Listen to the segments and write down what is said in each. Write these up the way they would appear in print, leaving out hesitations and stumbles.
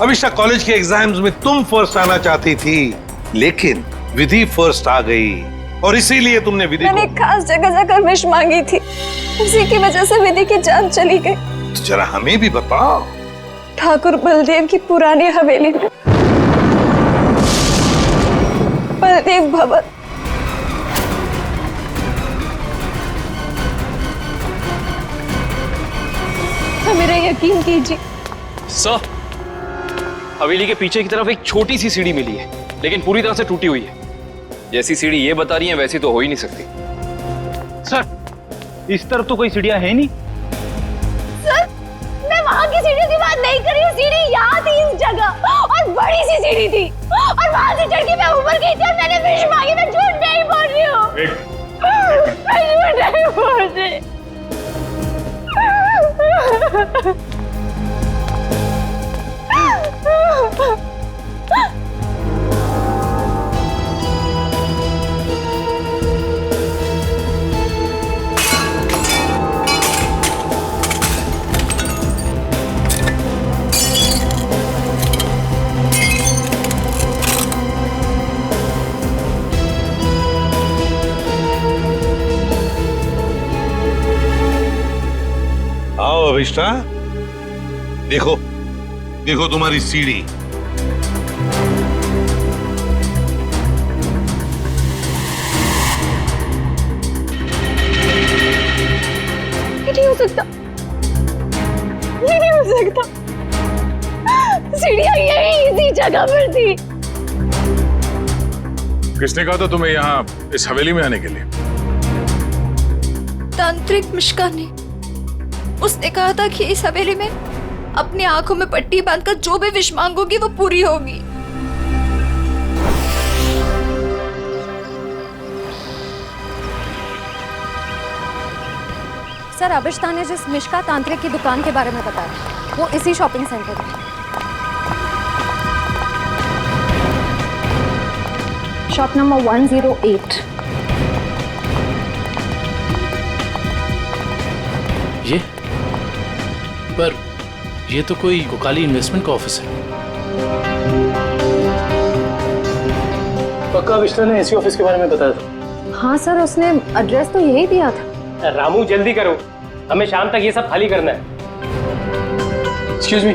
Abhisha, college के exams में तुम फर्स्ट आना चाहती थी, लेकिन विधि फर्स्ट आ गई और इसीलिए तुमने विधि मैंने एक खास जगह जाकर विश मांगी थी, उसी की वजह से विधि की जान चली गई। तो जरा हमें भी बताओ। ठाकुर बलदेव की पुरानी हवेली में, बलदेव भवन। मेरा यकीन कीजिए सर, हवेली के पीछे की तरफ एक छोटी सी सीढ़ी मिली है, लेकिन पूरी तरह से टूटी हुई है। जैसी सीढ़ी ये बता रही है वैसी तो हो ही नहीं सकती। सर, इस तरफ तो कोई सीढ़ियां है नहीं। सर, मैं वहाँ की सीढ़ी की बात नहीं कर रही हूँ। सीढ़ी यहाँ थी इस जगह, और बड़ी सी सीढ़ी थी, और वहाँ से चढ़ के मैं ऊपर गई थी और मैंने विश मांगी। मैं झूठ नहीं बोल रही हूँ, मैं झूठ नहीं बोल रही। आओ अभिष्टा, देखो देखो तुम्हारी सीढ़ी। ये नहीं हो सकता, ये नहीं हो सकता। सीढ़ियाँ यही इसी जगह पर थी। किसने कहा था तुम्हें यहाँ इस हवेली में आने के लिए? तांत्रिक मिश्का ने। उसने कहा था कि इस हवेली में अपनी आंखों में पट्टी बांधकर जो भी विश मांगोगी वो पूरी होगी। सर, अभिष्टा ने जिस मिश्का तांत्रिक की दुकान के बारे में बताया, वो इसी शॉपिंग सेंटर में, शॉप नंबर 108। ये पर ये तो कोई कोकाली इन्वेस्टमेंट का ऑफिस है। पक्का अभिष्टा ने इसी ऑफिस के बारे में बताया था? हाँ सर, उसने एड्रेस तो यही दिया था। रामू जल्दी करो, हमें शाम तक ये सब खाली करना है। Excuse me.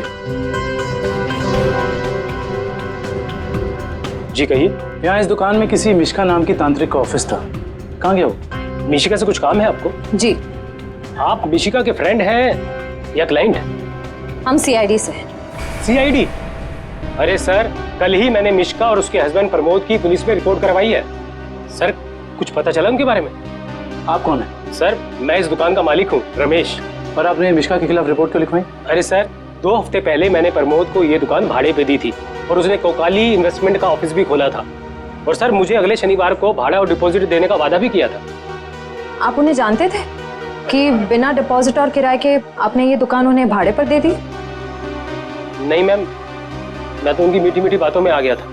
जी कहिए। यहाँ इस दुकान में किसी मिश्का नाम की तांत्रिक का ऑफिस था, कहाँ गया वो? मिशिका से कुछ काम है आपको? जी। आप मिशिका के फ्रेंड हैं या क्लाइंट हैं? हम सीआईडी से हैं। सीआईडी? अरे सर, कल ही मैंने मिशिका और उसके हस्बैंड प्रमोद की पुलिस में रिपोर्ट करवाई है। सर, कुछ पता चला उनके बारे में? आप कौन है? सर, मैं इस दुकान का मालिक हूँ, रमेश। और आपने मिशिका के खिलाफ रिपोर्ट क्यों लिखवाई? अरे सर, 2 हफ्ते पहले मैंने प्रमोद को ये दुकान भाड़े पे दी थी और उसने कोकाली इन्वेस्टमेंट का ऑफिस भी खोला था। और सर, मुझे अगले शनिवार को भाड़ा और डिपॉजिट देने का वादा भी किया था। आप उन्हें जानते थे कि बिना डिपॉजिट और किराए के आपने ये दुकान उन्हें भाड़े पर दे दी? नहीं मैम, मैं तो उनकी मीठी मीठी बातों में आ गया था,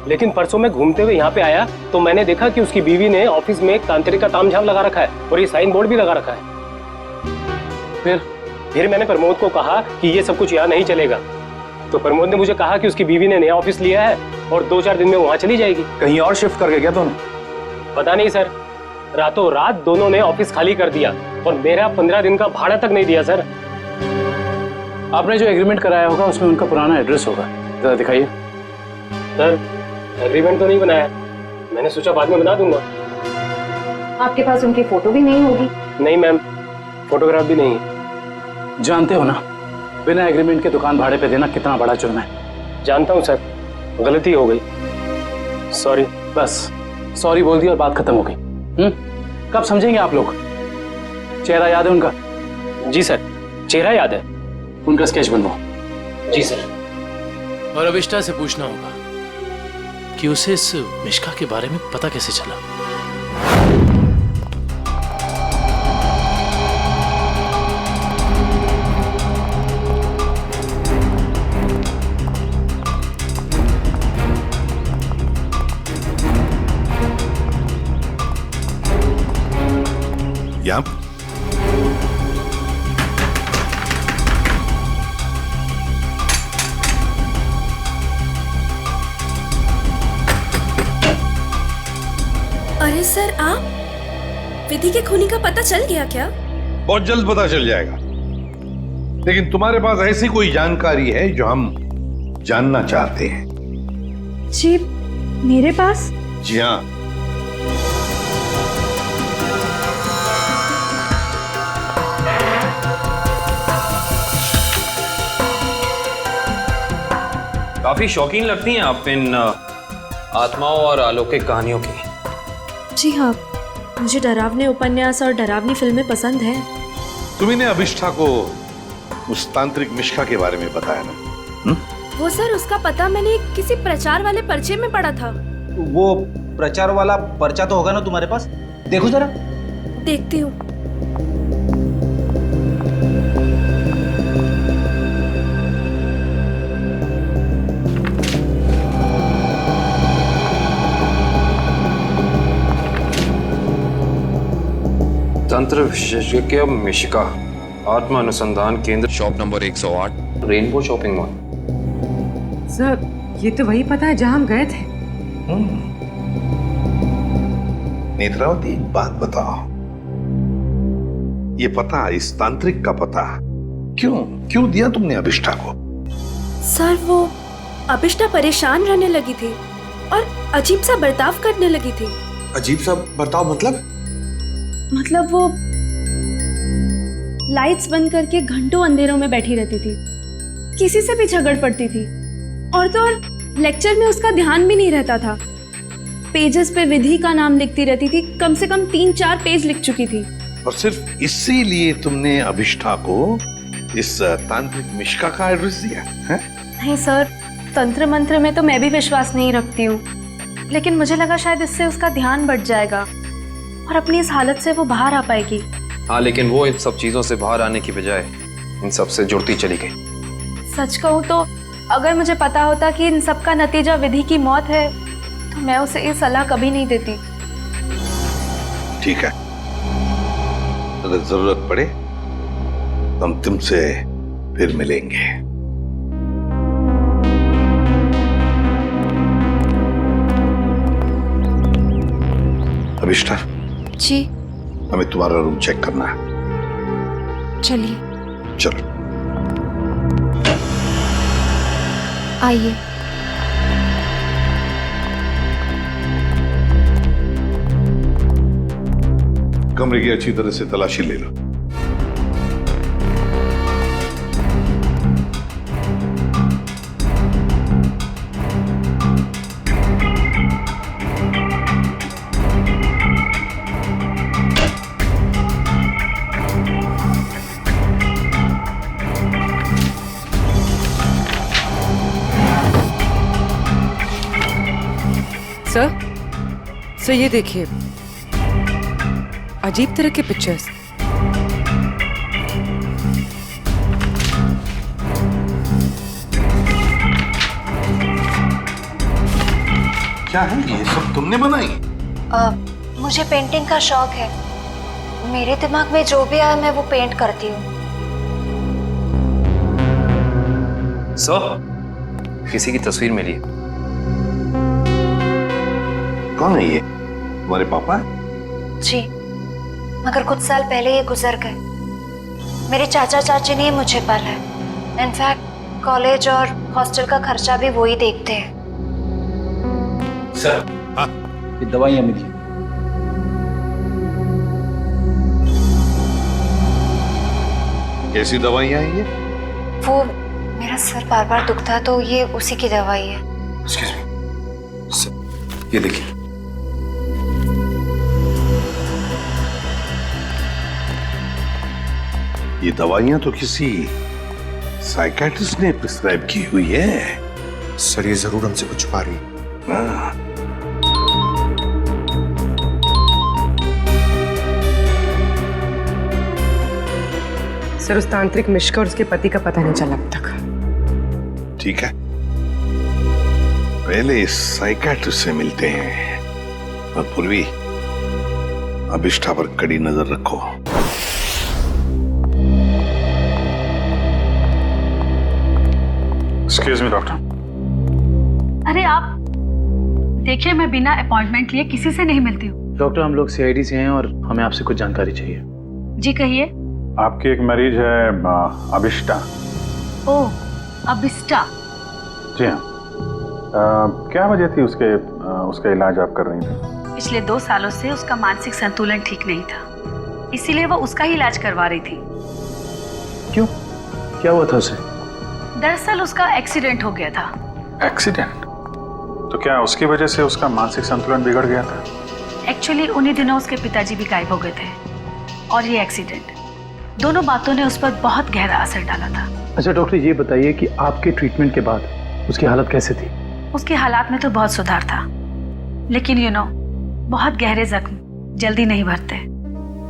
लेकिन परसों मैं घूमते हुए यहाँ पे आया तो मैंने देखा कि उसकी बीवी ने ऑफिस में एक तांत्रिक का तामझाम लगा रखा है और ये साइन बोर्ड भी लगा रखा है। फिर मैंने प्रमोद को कहा कि ये सब कुछ यहाँ नहीं चलेगा, तो प्रमोद ने मुझे कहा कि उसकी बीवी ने नया ऑफिस लिया है और 2-4 दिन में वहाँ चली जाएगी। कहीं और शिफ्ट करके क्या दोनों? पता नहीं सर, रातों रात दोनों ने ऑफिस खाली कर दिया और मेरा 15 दिन का भाड़ा तक नहीं दिया सर। आपने जो एग्रीमेंट कराया होगा उसमें उनका पुराना एड्रेस होगा, जरा दिखाइए। सर, एग्रीमेंट तो नहीं बनाया, मैंने सोचा बाद में बना दूंगा। आपके पास उनकी फोटो भी नहीं होगी? नहीं मैम, फोटोग्राफ भी नहीं है। जानते हो ना, बिना एग्रीमेंट के दुकान भाड़े पे देना कितना बड़ा जुर्म है। जानता हूँ सर, गलती हो गई, सॉरी। बस सॉरी बोल दी और बात खत्म हो गई। कब समझेंगे आप लोग? चेहरा याद है उनका? जी सर, चेहरा याद है। उनका स्केच बनवाओ। जी सर। और अभिष्टा से पूछना होगा कि उसे इस मिश्का के बारे में पता कैसे चला। यप। अरे सर, आप विधि के खूनी का पता चल गया क्या? बहुत जल्द पता चल जाएगा, लेकिन तुम्हारे पास ऐसी कोई जानकारी है जो हम जानना चाहते हैं? जी मेरे पास? जी हाँ। काफी शौकीन लगती हैं आप इन आत्माओं और अलौकिक कहानियों की। जी हाँ, मुझे डरावने उपन्यास और डरावनी फिल्में पसंद हैं। तुम्ही ने अभिष्ठा को उस तांत्रिक मिश्का के बारे में बताया ना? वो सर, उसका पता मैंने किसी प्रचार वाले पर्चे में पढ़ा था। वो प्रचार वाला पर्चा तो होगा ना तुम्हारे पास? देखो जरा। देखती हूँ। तंत्र विशेषज्ञ मिशिका, आत्मा अनुसंधान केंद्र, shop number 108, rainbow shopping mall. Sir, ये तो वही पता है जहां हम गए थे। नेत्रावती, एक बात बताओ, ये पता, इस तांत्रिक का पता क्यों दिया तुमने अभिष्ठा को? सर, वो अभिष्ठा परेशान रहने लगी थी और अजीब सा बर्ताव करने लगी थी। अजीब सा बर्ताव मतलब वो लाइट्स बंद करके घंटों अंधेरों में बैठी रहती थी, किसी से भी झगड़ पड़ती थी, और तो और लेक्चर में उसका ध्यान भी नहीं रहता था। पेजेस पे विधि का नाम लिखती रहती थी, कम से कम 3-4 पेज लिख चुकी थी। और सिर्फ इसीलिए तुमने अभिष्ठा को इस तांत्रिक मिश्का का एड्रेस दिया है? नहीं सर, तंत्र मंत्र में तो मैं भी विश्वास नहीं रखती हूँ, लेकिन मुझे लगा शायद इससे उसका ध्यान बढ़ जाएगा और अपनी इस हालत से वो बाहर आ पाएगी। हाँ, लेकिन वो इन सब चीजों से बाहर आने की बजाय इन सब से जुड़ती चली गई। सच कहूँ तो अगर मुझे पता होता कि इन सब का नतीजा विधि की मौत है, तो मैं उसे ये सलाह कभी नहीं देती। ठीक है, अगर जरूरत पड़े तो हम तुमसे फिर मिलेंगे। अभिष्ठा जी, हमें तुम्हारा रूम चेक करना है। चलिए। चलो आइए। कमरे की अच्छी तरह से तलाशी ले लो। सर, ये देखिए, अजीब तरह के पिक्चर्स। क्या है ये सब तुमने बनाई? मुझे पेंटिंग का शौक है, मेरे दिमाग में जो भी आया मैं वो पेंट करती हूँ। सर, किसी की तस्वीर मिली है। कौन है ये? तुम्हारे पापा? जी, मगर कुछ साल पहले ये गुजर गए। मेरे चाचा चाची ने मुझे पाला है। इनफैक्ट कॉलेज और हॉस्टल का खर्चा भी वो ही देखते हैं। सर, हाँ, ये दवाइयां मिली। कैसी दवाइयां हैं ये? वो मेरा सर बार बार दुखता है तो ये उसी की दवाई है। Excuse me. सर, ये देखिए। ये दवाइयां तो किसी साइकियाट्रिस्ट ने प्रिस्क्राइब की हुई है। सर, ये जरूर हमसे कुछ छुपा रही है। हाँ। सर, उस तांत्रिक मिश्का और उसके पति का पता नहीं चला अब तक। ठीक है, पहले इस साइकियाट्रिस्ट से मिलते हैं, और पूर्वी अभिष्ठा पर कड़ी नजर रखो। Excuse me doctor. अरे आप देखिए, मैं बिना अपॉइंटमेंट लिए किसी से नहीं मिलती हूँ। डॉक्टर, हम लोग सीआईडी से हैं और हमें आपसे कुछ जानकारी चाहिए। जी कहिए। आपकी एक मरीज है अभिष्टा। ओह, अभिष्टा। जी हाँ। क्या वजह थी उसका इलाज आप कर रही थी? पिछले 2 सालों से उसका मानसिक संतुलन ठीक नहीं था, इसीलिए वो उसका ही इलाज करवा रही थी। क्यों, क्या हुआ था उसे? दरअसल उसका एक्सीडेंट हो गया था। एक्सीडेंट? तो क्या उसकी वजह से उसका मानसिक संतुलन बिगड़ गया था? एक्चुअली उन्हीं दिनों उसके पिताजी भी गायब हो गए थे और ये एक्सीडेंट, दोनों बातों ने उस पर बहुत गहरा असर डाला था। अच्छा डॉक्टर, ये बताइए कि आपके ट्रीटमेंट के बाद उसकी हालत कैसे थी? उसके हालात में तो बहुत सुधार था, लेकिन बहुत गहरे जख्म जल्दी नहीं भरते।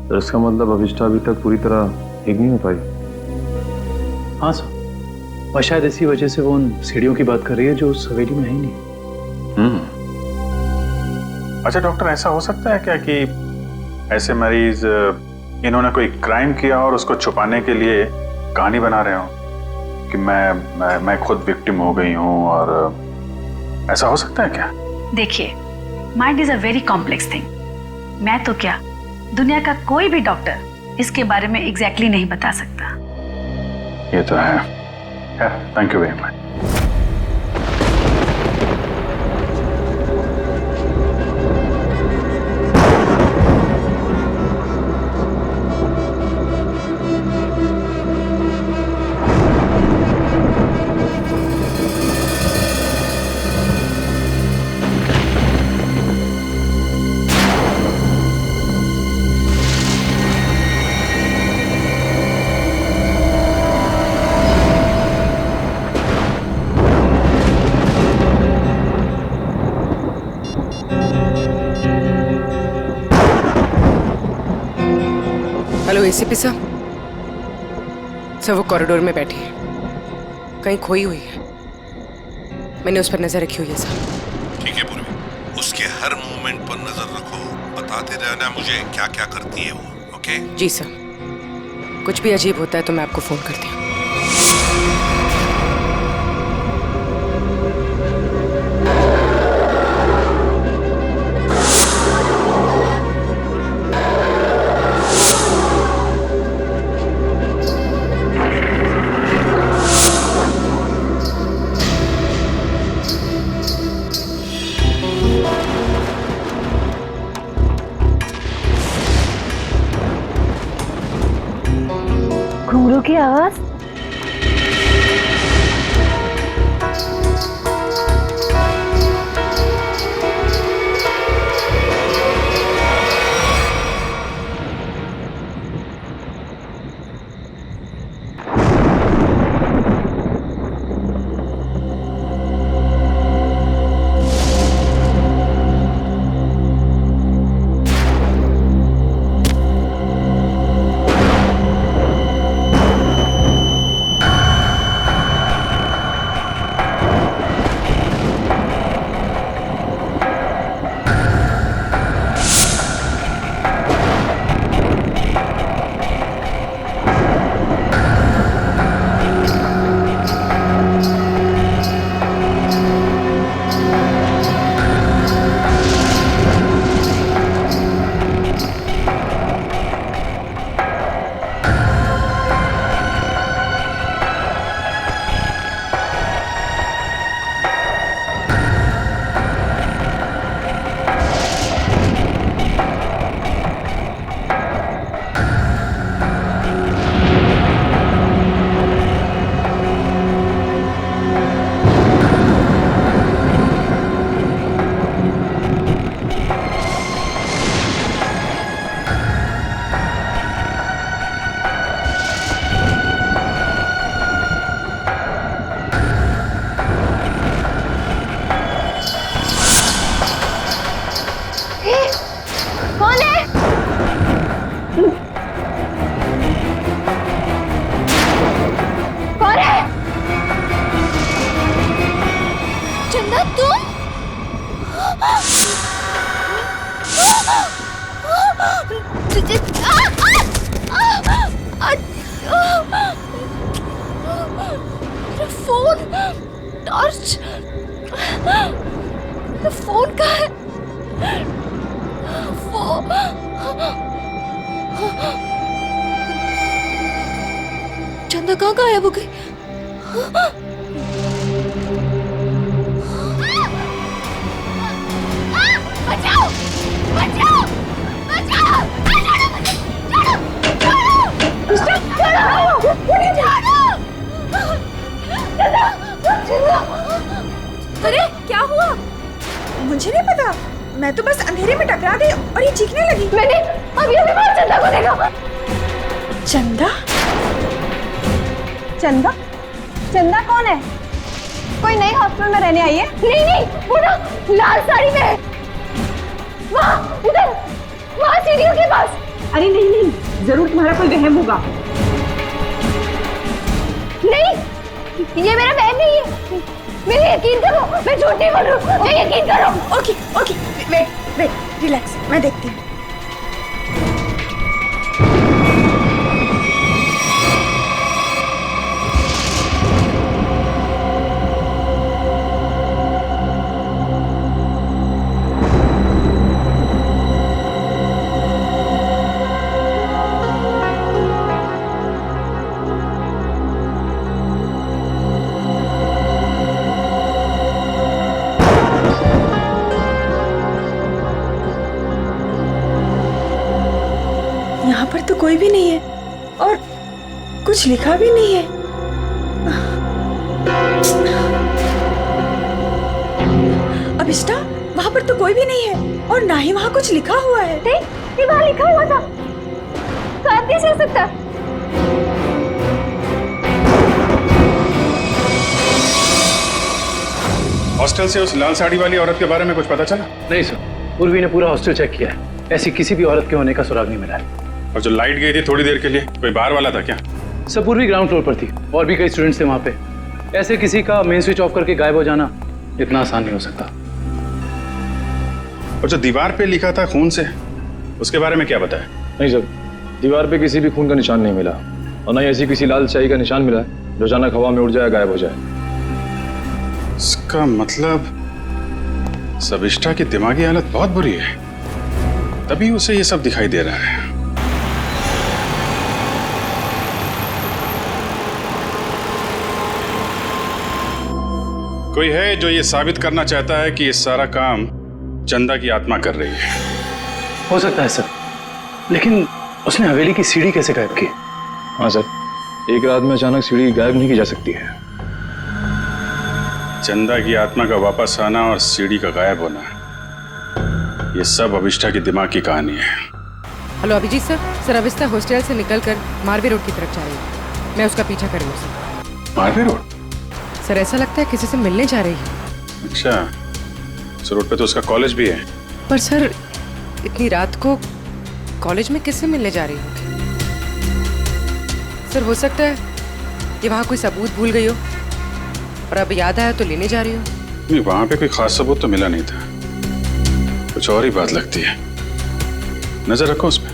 तो इसका मतलब अभिष्टा अभी तक पूरी तरह ठीक नहीं हो पाई? हाँ सर, और शायद इसी वजह से वो उन सीढ़ियों की बात कर रही है जो उस हवेली में है ही नहीं। अच्छा डॉक्टर, ऐसा हो सकता है क्या कि ऐसे मरीज इन्होंने कोई क्राइम किया और उसको छुपाने के लिए कहानी बना रहे हो कि मैं खुद विक्टिम हो गई हूँ, और ऐसा हो सकता है क्या? देखिए, mind is a very complex thing. मैं तो क्या, दुनिया का कोई भी डॉक्टर इसके बारे में एग्जैक्टली नहीं बता सकता। ये तो है। Thank you very much. Hello ACP साहब। सर वो कॉरिडोर में बैठी है, कहीं खोई हुई है। मैंने उस पर नजर रखी हुई है सर। ठीक है पूर्वी, उसके हर मूवमेंट पर नजर रखो, बताते रहना मुझे क्या क्या करती है वो। ओके? जी सर, कुछ भी अजीब होता है तो मैं आपको फोन करती हूँ। घुंघरू की आवाज। चंदा कहाँ गायब हो गई? बचाओ बचाओ बचाओ! अरे क्या हुआ? मुझे नहीं पता, मैं तो बस अंधेरे में टकरा गई और ये चीखने लगी। मैंने अभी अभी बाहर चंदा को देखा। चंदा? चंदा? चंदा कौन है? कोई नई हॉस्टल में रहने आई है? नहीं नहीं, वो ना लाल साड़ी में है। वहाँ उधर, वहाँ सीढ़ियों के पास। अरे नहीं नहीं, जरूर तुम्हारा कोई वहम होगा। नहीं, ये मेरा बहन नहीं है। मेरे यकीन करो, मैं झूठ नहीं बोल रही हूँ। मैं यकीन करो। Okay okay, wait wait, relax, मैं देखती हूँ। यहाँ पर तो कोई भी नहीं है और कुछ लिखा भी नहीं है। अभिष्टा, वहाँ पर तो कोई भी नहीं है और ना ही वहाँ कुछ लिखा हुआ है। ये वहाँ लिखा हुआ था, तो कैसे हो सकता? हॉस्टल से उस लाल साड़ी वाली औरत के बारे में कुछ पता चला? नहीं सर, उर्वी ने पूरा हॉस्टल चेक किया है, ऐसी किसी भी औरत के होने का सुराग नहीं मिला है। और जो लाइट गई थी थोड़ी देर के लिए, कोई बाहर वाला था क्या? सब पूर्वी ग्राउंड फ्लोर पर थी और भी कई स्टूडेंट्स थे वहाँ पे। ऐसे किसी का मेन स्विच ऑफ करके गायब हो जाना इतना आसान नहीं हो सकता। और जो दीवार पे लिखा था खून से, उसके बारे में क्या बताया? नहीं सर, दीवार पे किसी भी खून का निशान नहीं मिला और न ही ऐसी किसी लाल स्याही का निशान मिला है जो अचानक हवा में उड़ जाए, गायब हो जाए। इसका मतलब सविष्टा की दिमागी हालत बहुत बुरी है, तभी उसे ये सब दिखाई दे रहा है। कोई है जो ये साबित करना चाहता है कि ये सारा काम चंदा की आत्मा कर रही है। हो सकता है सर, लेकिन उसने हवेली की सीढ़ी कैसे गायब की? हाँ सर, एक रात में अचानक सीढ़ी गायब नहीं की जा सकती है। चंदा की आत्मा का वापस आना और सीढ़ी का गायब होना, ये सब अभिष्टा की दिमाग की कहानी है। हेलो अभिजीत सर, अभिष्टा हॉस्टल से निकलकर मारवे रोड की तरफ जा रही है। मैं उसका पीछा कर रही हूँ सर। मारवे रोड? सर ऐसा लगता है किसी से मिलने जा रही है। अच्छा, इस रोड पे तो उसका कॉलेज भी है। पर सर इतनी रात को कॉलेज में किससे मिलने जा रही होगी? सर हो सकता है कि वहाँ कोई सबूत भूल गई हो और अब याद आया तो लेने जा रही हो। नहीं, वहां पे कोई खास सबूत तो मिला नहीं था, कुछ और ही बात लगती है। नजर रखो उस पर।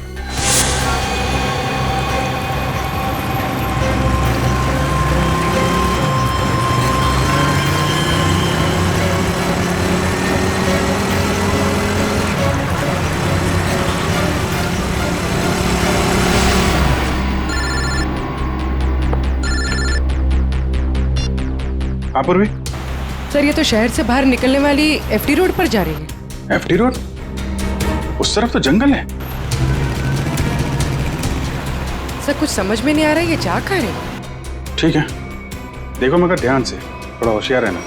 हाँ पूर्वी। सर ये तो शहर से बाहर निकलने वाली एफडी रोड पर जा रही है। FD road? उस तरफ तो जंगल है। सर कुछ समझ में नहीं आ रहा है, ये जा कहाँ रही है? ठीक है, देखो मगर ध्यान से, थोड़ा होशियार रहना।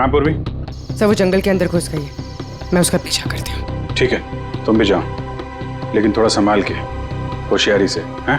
हाँ पूर्वी। सर वो जंगल के अंदर घुस गई है, मैं उसका पीछा करती हूँ। ठीक है, तुम भी जाओ, लेकिन थोड़ा संभाल के, होशियारी से, हैं?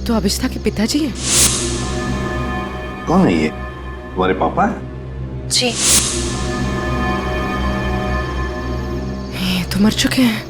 तो अभिष्ठा के पिताजी हैं। कौन है ये? तुम्हारे पापा है? जी। ये तो मर चुके हैं।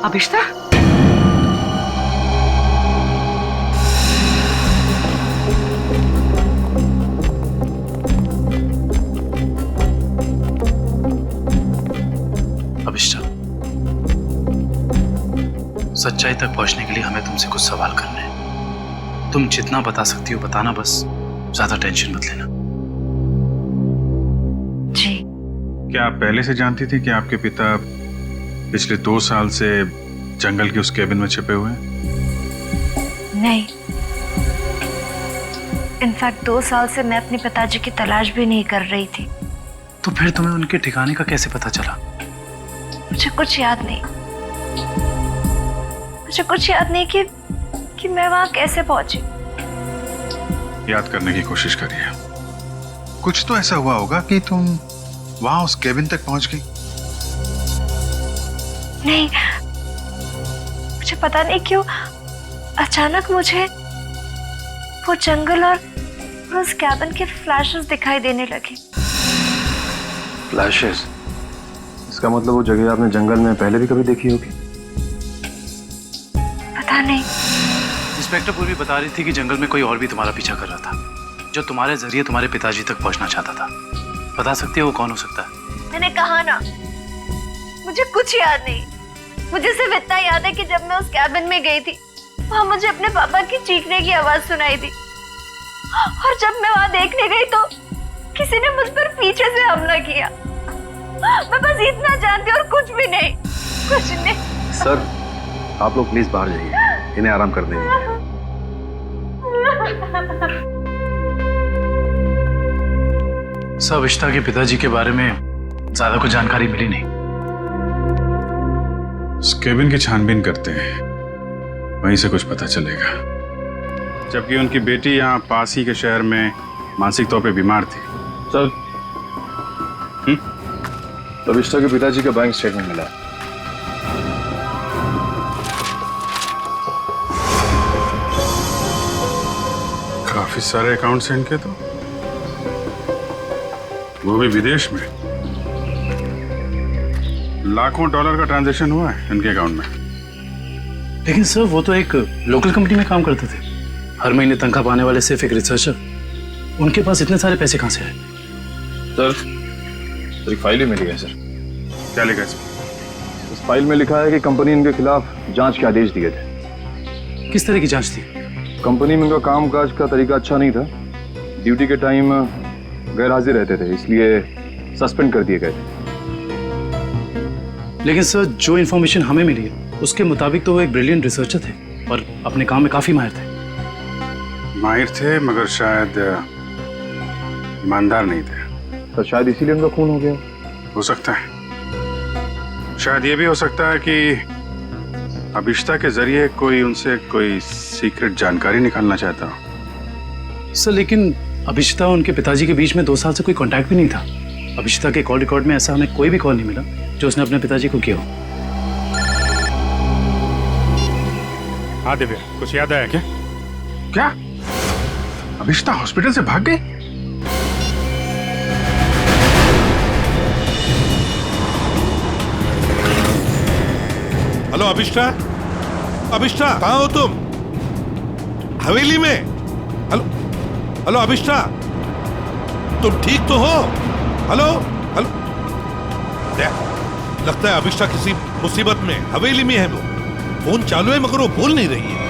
अभिष्ठा, अभिष्ठा, सच्चाई तक पहुंचने के लिए हमें तुमसे कुछ सवाल करने हैं। तुम जितना बता सकती हो बताना, बस ज्यादा टेंशन मत लेना। जी। क्या आप पहले से जानती थी कि आपके पिता पिछले 2 साल से जंगल के उस केबिन में छिपे हुए हैं? नहीं, इनफैक्ट 2 साल से मैं अपने पिताजी की तलाश भी नहीं कर रही थी। तो फिर तुम्हें उनके ठिकाने का कैसे पता चला? मुझे कुछ याद नहीं। मुझे कुछ याद नहीं कि मैं वहां कैसे पहुंची। याद करने की कोशिश करिए। कुछ तो ऐसा हुआ होगा कि तुम वहां उस केबिन तक पहुंच गई। नहीं, मुझे पता नहीं क्यों अचानक मुझे वो जंगल और उस कैबिन के फ्लैशेस दिखाई देने लगे। फ्लैशेस? इसका मतलब वो जगह आपने जंगल में पहले भी कभी देखी होगी? पता नहीं। इंस्पेक्टर पूर्वी बता रही थी कि जंगल में कोई और भी तुम्हारा पीछा कर रहा था, जो तुम्हारे जरिए तुम्हारे पिताजी तक पहुंचना चाहता था। बता सकती है वो कौन हो सकता है? मैंने कहा ना, मुझे कुछ याद नहीं। मुझे सिर्फ इतना याद है कि जब मैं उस कैबिन में गई थी, वहां मुझे अपने पापा की चीखने की आवाज सुनाई दी, और जब मैं वहां देखने गई तो किसी ने मुझ पर पीछे से हमला किया। मैं बस इतना जानती हूँ और कुछ भी नहीं, कुछ नहीं। सर, आप लोग प्लीज बाहर जाइए, इन्हें आराम कर देंगे। सर, अभिष्टा के पिताजी के बारे में ज्यादा कुछ जानकारी मिली नहीं। इस केबिन की छानबीन करते हैं, वहीं से कुछ पता चलेगा। जबकि उनकी बेटी यहाँ पास ही के शहर में मानसिक तौर पे बीमार थी। सर, अभिष्टा के पिताजी का बैंक स्टेटमेंट मिला। काफी सारे अकाउंट्स हैं इनके, तो वो भी विदेश में। लाखों डॉलर का ट्रांजैक्शन हुआ है इनके अकाउंट में। लेकिन सर, वो तो एक लोकल कंपनी में काम करते थे, हर महीने तनख्वाह पाने वाले सिर्फ एक रिसर्चर। उनके पास इतने सारे पैसे कहां से आए? सर, एक फाइल ही मिली है सर। क्या लिखा है इसमें? इस फाइल में लिखा है कि कंपनी इनके खिलाफ जांच के आदेश दिए थे। किस तरह की जांच थी? कंपनी में इनका कामकाज का तरीका अच्छा नहीं था। ड्यूटी के टाइम गैर हाजिर रहते थे, इसलिए सस्पेंड कर दिए गए थे। लेकिन सर, जो इन्फॉर्मेशन हमें मिली है उसके मुताबिक तो वो एक ब्रिलियंट रिसर्चर थे और अपने काम में काफी माहिर थे। माहिर थे, मगर शायद ईमानदार नहीं थे। तो शायद इसीलिए उनका खून हो गया। हो सकता है। शायद ये भी हो सकता है कि अभिष्टा के जरिए कोई उनसे कोई सीक्रेट जानकारी निकालना चाहता हो। सर, लेकिन अभिष्टा और उनके पिताजी के बीच में 2 साल से कोई कांटेक्ट भी नहीं था। अभिष्टा के कॉल रिकॉर्ड में ऐसा हमें कोई भी कॉल नहीं मिला जो उसने अपने पिताजी को किया हो। हाँ दिव्या, कुछ याद आया क्या? क्या अभिष्टा हॉस्पिटल से भाग गई? हेलो अभिष्टा, अभिष्टा कहाँ हो तुम? हवेली में? हेलो हेलो अभिष्टा, तुम ठीक तो हो? हेलो हेलो, लगता है अभिष्टा किसी मुसीबत में हवेली में है। वो फोन चालू है मगर वो बोल नहीं रही है।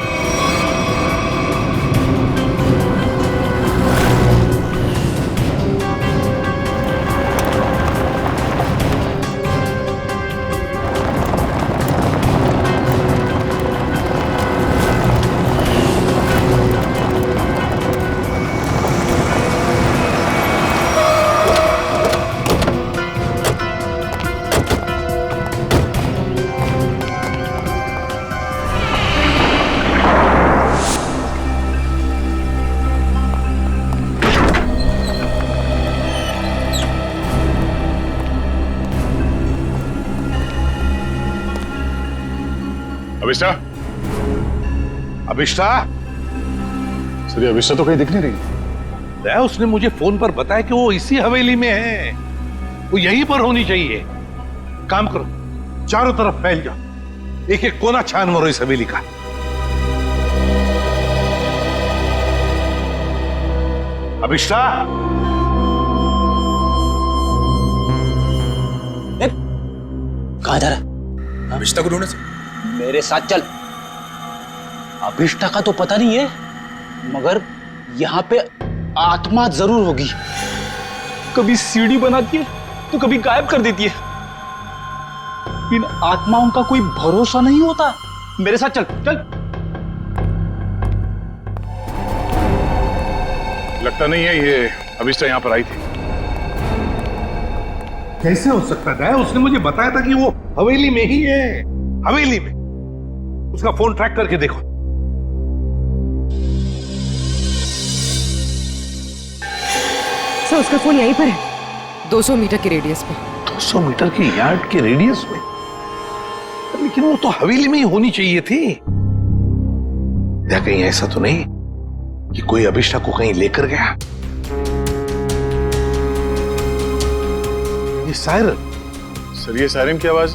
अभिष्टा? अभिष्टा? सर, अभिष्टा तो कहीं दिख नहीं रही। उसने मुझे फोन पर बताया कि वो इसी हवेली में है, वो यहीं पर होनी चाहिए। काम करो, चारों तरफ फैल जाओ, एक एक कोना छान मारो इस हवेली का। अभिष्टा? कहाँ जा रहा? अभिष्टा को ढूंढने से। मेरे साथ चल। अभिष्टा का तो पता नहीं है, मगर यहाँ पे आत्मा जरूर होगी। कभी सीढ़ी बनाती है तो कभी गायब कर देती है। इन आत्माओं का कोई भरोसा नहीं होता। मेरे साथ चल चल। लगता नहीं है ये अभिष्टा यहाँ पर आई थी। कैसे हो सकता है? उसने मुझे बताया था कि वो हवेली में ही है, हवेली में। उसका फोन ट्रैक करके देखो। सर, उसका फोन यहीं पर है, 200 मीटर के रेडियस पे। 200 मीटर की यार्ड के रेडियस में? लेकिन वो तो हवेली में ही होनी चाहिए थी। क्या कहीं ऐसा तो नहीं कि कोई अभिष्टा को कहीं लेकर गया। ये सायरन। सर ये सायरन की आवाज,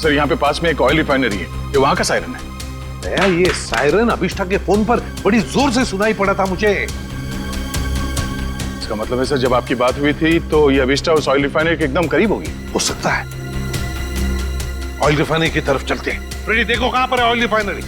सर यहाँ पे पास में एक ऑयल रिफाइनरी है, ये वहां का सायरन है। दया, ये सायरन अभिष्टा के फोन पर बड़ी जोर से सुनाई पड़ा था मुझे। इसका मतलब है सर जब आपकी बात हुई थी तो ये अभिष्टा उस ऑयल रिफाइनरी के एकदम करीब होगी। हो सकता है। ऑयल रिफाइनरी की तरफ चलते हैं। फ्रेडी देखो कहां पर है ऑयल रिफाइनरी।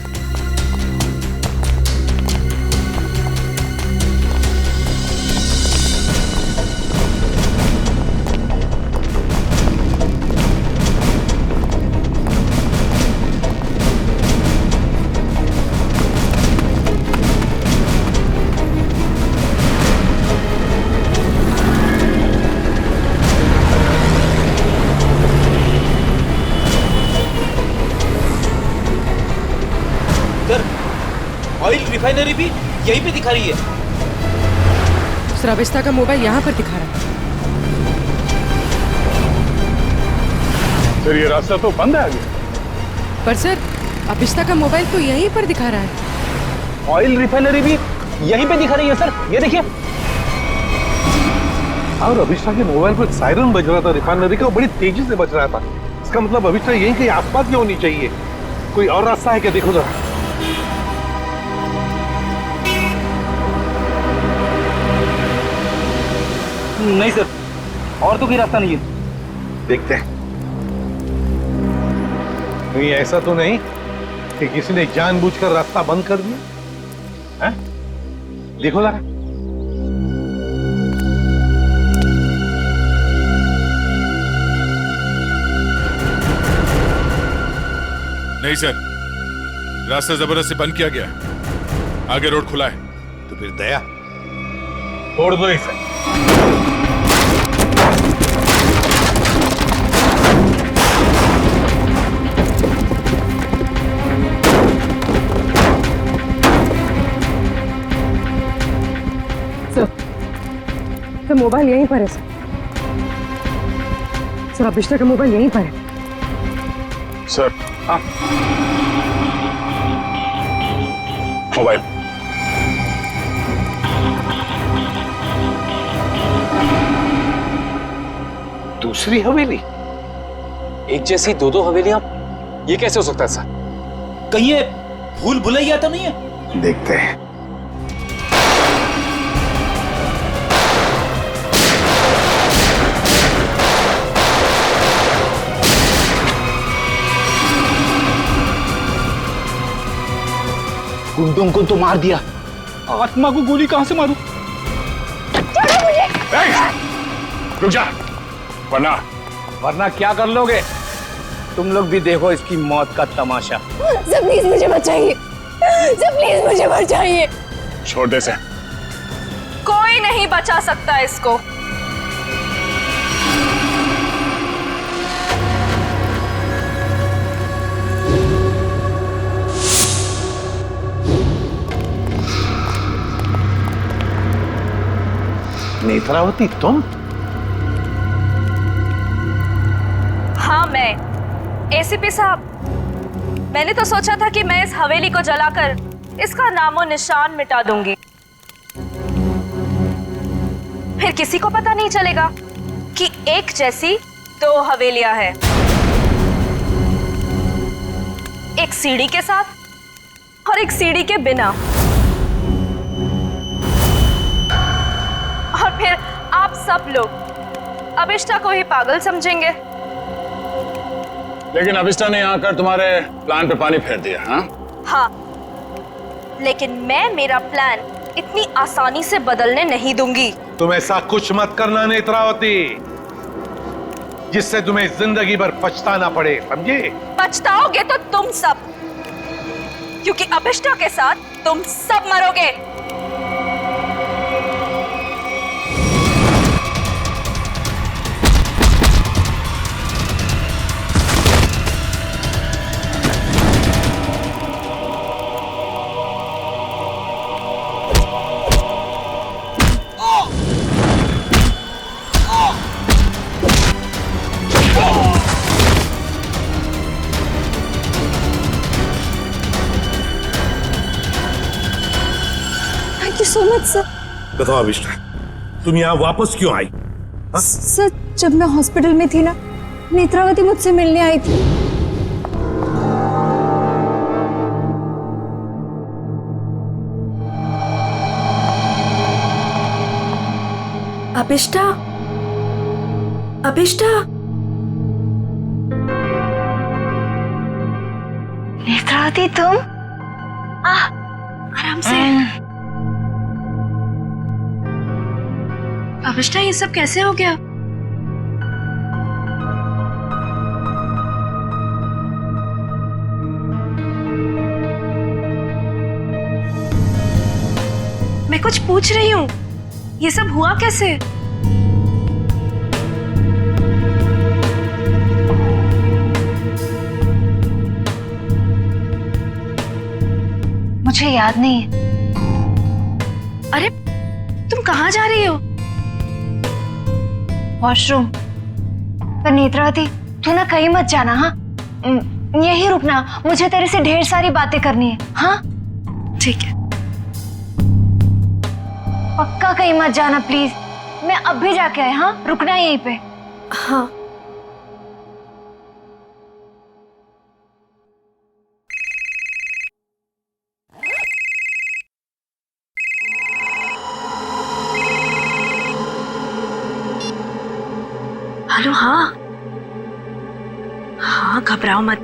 ऑयल रिफाइनरी भी यहीं पे दिखा रही है। सर अभिष्टा का मोबाइल यहाँ पर दिखा रहा है। सर ये रास्ता तो बंद है आगे। पर सर अभिष्टा का मोबाइल तो यहीं पर दिखा रहा है। ऑयल रिफाइनरी भी यहीं पे दिखा रही है सर, ये देखिए। और अभिष्टा के मोबाइल पर सायरन बज रहा था रिफाइनरी का, बड़ी तेजी से बज रहा था। इसका मतलब अभिष्टा यहीं कहीं आसपास में होनी चाहिए। कोई और रास्ता है क्या, देखो जरा। नहीं सर, और तो कोई रास्ता नहीं है। देखते हैं। नहीं ऐसा तो नहीं कि किसी ने जानबूझकर रास्ता बंद कर दिया है? देखो जरा। नहीं सर, रास्ता जबरदस्ती बंद किया गया, आगे रोड खुला है। तो फिर दया छोड़ दो इसे। सर मोबाइल यहीं पर है सर। सर अभिष्टा का मोबाइल यहीं पर है। सर हाँ, मोबाइल। दूसरी हवेली? एक जैसी दो दो हवेलियां, ये कैसे हो सकता है सर? कहीं ये भूल भुलैया तो नहीं है? देखते हैं। गुंडों को तो मार दिया, आत्मा को गोली कहां से मारूं? रुक जा, वरना क्या कर लोगे? तुम लोग भी देखो इसकी मौत का तमाशा। सर प्लीज मुझे बचाइए, सर प्लीज मुझे बचाइए। छोड़ दे से। कोई नहीं बचा सकता इसको। नेत्रावती तुम? हाँ मैं। एसीपी साहब, मैंने तो सोचा था कि मैं इस हवेली को जलाकर इसका नामो निशान मिटा दूंगी, फिर किसी को पता नहीं चलेगा कि एक जैसी दो हवेलियां हैं, एक सीढ़ी के साथ और एक सीढ़ी के बिना। और फिर आप सब लोग अभिष्टा को ही पागल समझेंगे। लेकिन अभिष्टा ने यहाँ आकर तुम्हारे प्लान पे पानी फेर दिया। हाँ, लेकिन मैं मेरा प्लान इतनी आसानी से बदलने नहीं दूंगी। तुम ऐसा कुछ मत करना नेत्रावती जिससे तुम्हें जिंदगी भर पछताना पड़े, समझे? पछताओगे तो तुम सब, क्योंकि अभिष्टा के साथ तुम सब मरोगे। So much sir. बताओ अभिष्टा, तुम यहाँ वापस क्यों आई? सर, जब मैं हॉस्पिटल में थी ना, नेत्रावती मुझसे मिलने आई थी। अभिष्टा, अभिष्टा, नेत्रावती तुम? आराम से। अभिष्टा, ये सब कैसे हो गया? मैं कुछ पूछ रही हूँ, ये सब हुआ कैसे? मुझे याद नहीं है। अरे, तुम कहाँ जा रही हो? वॉशरूम। पर नेत्रावती, तू ना कहीं मत जाना। हाँ, यही रुकना, मुझे तेरे से ढेर सारी बातें करनी है। हाँ ठीक है। पक्का कहीं मत जाना प्लीज। मैं अब भी जाके आए। हाँ, रुकना यहीं पे। हाँ। हेलो। हाँ हाँ, घबराओ मत,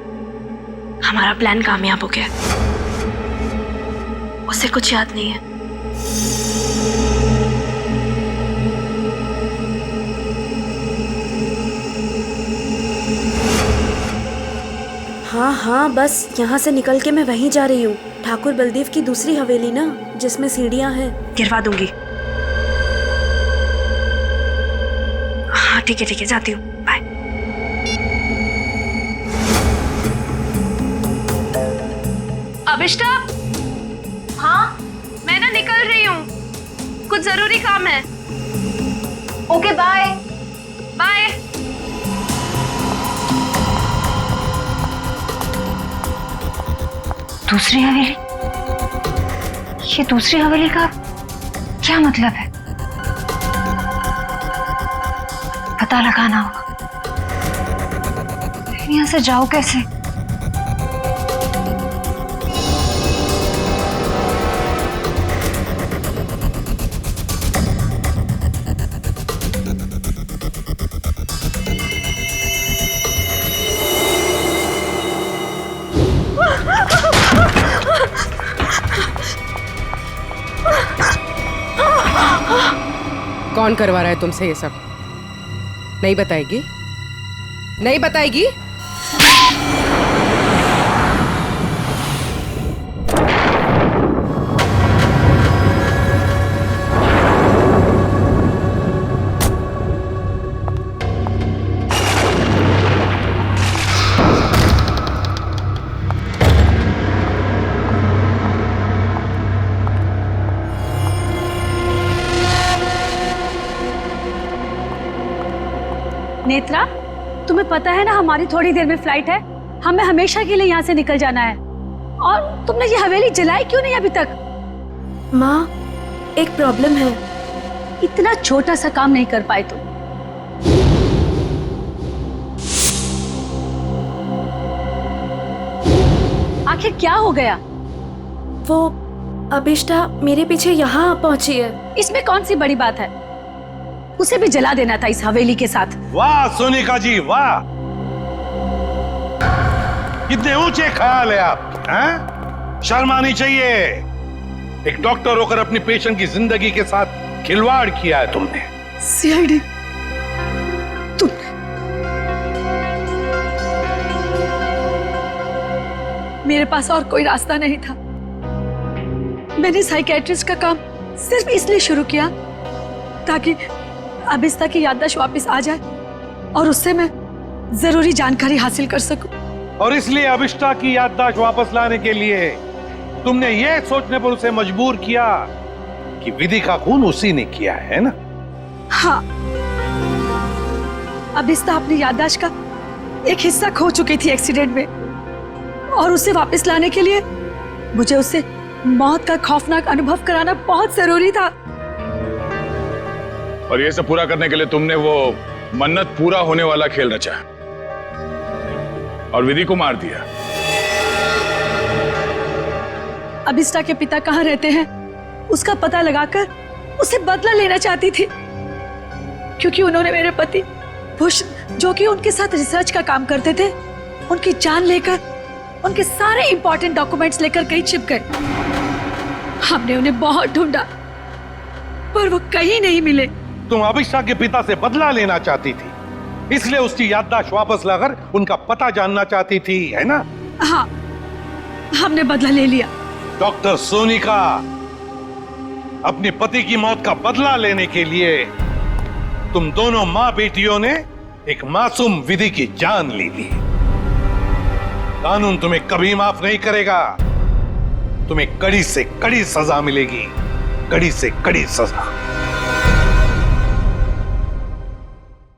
हमारा प्लान कामयाब हो गया। उसे कुछ याद नहीं है। हाँ हाँ, बस यहाँ से निकल के मैं वहीं जा रही हूँ। ठाकुर बलदेव की दूसरी हवेली ना, जिसमें सीढ़ियाँ हैं, गिरवा दूंगी। हाँ ठीक है, जाती हूँ। बाय। अभिष्टा। हाँ, मैं ना निकल रही हूँ, कुछ जरूरी काम है। Okay, bye. बाय। दूसरी हवेली? ये दूसरी हवेली का क्या मतलब है? पता लगाना होगा। यहाँ से जाओ कैसे? कौन करवा रहा है तुमसे ये सब? नहीं बताएगी? नहीं बताएगी? नेत्रा, तुम्हें पता है ना हमारी थोड़ी देर में फ्लाइट है, हमें हमेशा के लिए यहाँ से निकल जाना है। और तुमने ये हवेली जलाई क्यों नहीं अभी तक? माँ, एक प्रॉब्लम है। इतना छोटा सा काम नहीं कर पाए तुम। आखिर क्या हो गया? वो अभिष्टा मेरे पीछे यहाँ पहुंची है। इसमें कौन सी बड़ी बात है? उसे भी जला देना था इस हवेली के साथ। वाह सोनिका जी, वाह, कितने ऊंचे ख्याल है आप। हैं? शर्म आनी चाहिए। एक डॉक्टर होकर अपनी पेशेंट की जिंदगी के साथ खिलवाड़ किया है तुमने। सीआईडी, तुम मेरे पास और कोई रास्ता नहीं था। मैंने साइकियाट्रिस्ट का काम सिर्फ इसलिए शुरू किया ताकि अभिष्टा की याददाश्त वापस आ जाए और उससे मैं जरूरी जानकारी हासिल कर सकूं। और इसलिए अभिष्टा की याददाश्त वापस लाने के लिए तुमने ये सोचने पर उसे मजबूर किया कि विधि का खून उसी ने किया है ना? हाँ, अभिष्टा अपनी याददाश्त का एक हिस्सा खो चुकी थी एक्सीडेंट में, और उसे वापस लाने के लिए मुझे उससे मौत का खौफनाक अनुभव कराना बहुत जरूरी था। और ये सब पूरा करने के लिए तुमने वो मन्नत पूरा होने वाला खेल रचा और विधि को मार दिया। अभिष्टा के पिता कहाँ रहते हैं उसका पता लगाकर उसे बदला लेना चाहती थी, क्योंकि उन्होंने मेरे पति भूषण, जो कि उनके साथ रिसर्च का काम करते थे, उनकी जान लेकर उनके सारे इंपॉर्टेंट डॉक्यूमेंट्स लेकर कहीं छिप गए। हमने उन्हें बहुत ढूंढा पर वो कहीं नहीं मिले। तुम अभिषा के पिता से बदला लेना चाहती थी, इसलिए उसकी याददाश्त वापस लाकर उनका पता जानना चाहती थी, है ना? हाँ, हमने बदला ले लिया। डॉक्टर सोनिका, अपने पति की मौत का बदला लेने के लिए तुम दोनों मां बेटियों ने एक मासूम विधि की जान ले ली। कानून तुम्हें कभी माफ नहीं करेगा। तुम्हें कड़ी से कड़ी सजा मिलेगी, कड़ी से कड़ी सजा।